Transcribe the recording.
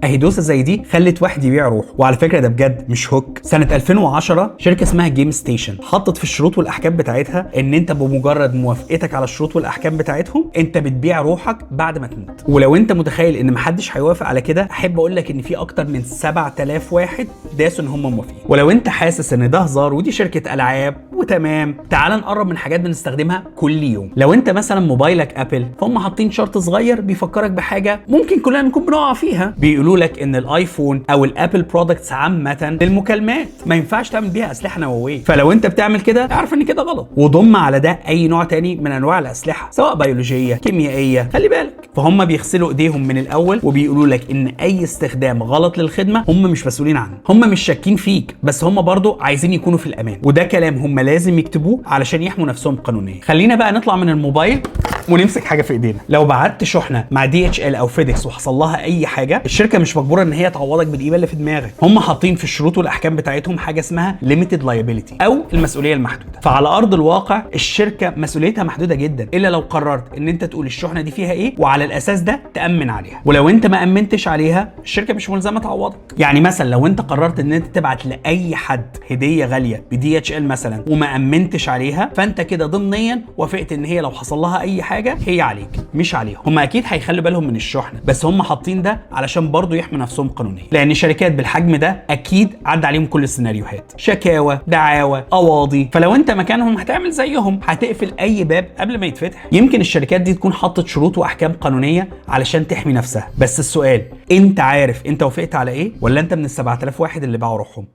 اهي دوسه زي دي خلت واحد يبيع روحه. وعلى فكره ده بجد مش هوك. سنه 2010 شركه اسمها جيم ستيشن حطت في الشروط والاحكام بتاعتها ان انت بمجرد موافقتك على الشروط والاحكام بتاعتهم انت بتبيع روحك بعد ما تموت. ولو انت متخيل ان محدش هيوافق على كده، احب اقول لك ان في اكتر من 7000 واحد داسوا ان هم موافقين. ولو انت حاسس ان ده هزار ودي شركه العاب وتمام، تعال نقرب من حاجات بنستخدمها كل يوم. لو انت مثلا موبايلك ابل، فهم حاطين شرط صغير بيفكرك بحاجه ممكن كلنا نكون بنقع فيها. بيقولوا لك ان الايفون او الابل برودكتس عامه للمكالمات ما ينفعش تعمل بيها اسلحه نوويه. فلو انت بتعمل كده اعرف ان كده غلط، وضم على ده اي نوع تاني من انواع الاسلحه سواء بيولوجيه كيميائيه، خلي بالك. فهم بيغسلوا ايديهم من الاول وبيقولوا لك ان اي استخدام غلط للخدمه هم مش مسؤولين عنه. هم مش شاكين فيك، بس هم برضو عايزين يكونوا في الامان، وده كلام هم لازم يكتبوه علشان يحموا نفسهم قانونيا. خلينا بقى نطلع من الموبايل ونمسك حاجه في ايدينا. لو بعت شحنه مع DHL او فيديكس وحصل لها اي حاجه، الشركه مش مجبوره ان هي تعوضك بالقيمه اللي في دماغك. هم حاطين في الشروط والاحكام بتاعتهم حاجه اسمها limited liability او المسؤوليه المحدوده. فعلى ارض الواقع الشركه مسؤوليتها محدوده جدا، الا لو قررت ان انت تقول الشحنه دي فيها ايه وعلى الاساس ده تامن عليها. ولو انت ما امنتش عليها الشركه مش ملزمه تعوضك. يعني مثلا لو انت قررت ان انت تبعت لاي حد هديه غاليه DHL مثلا وما امنتش عليها، فانت كده ضمنيا وافقت ان هي لو حصل لها اي حاجه هي عليك مش عليهم. هم اكيد هيخلوا بالهم من الشحنه، بس هم حاطين ده علشان برضو يحموا نفسهم قانونيا، لان شركات بالحجم ده اكيد عدى عليهم كل السيناريوهات، شكاوى، دعاوى، قواضي. فلو انت مكانهم هتعمل زيهم، هتقفل اي باب قبل ما يتفتح. يمكن الشركات دي تكون حطت شروط واحكام قانونيه علشان تحمي نفسها، بس السؤال انت عارف انت وافقت على ايه، ولا انت من ال 7000 واحد اللي باعوا روحهم؟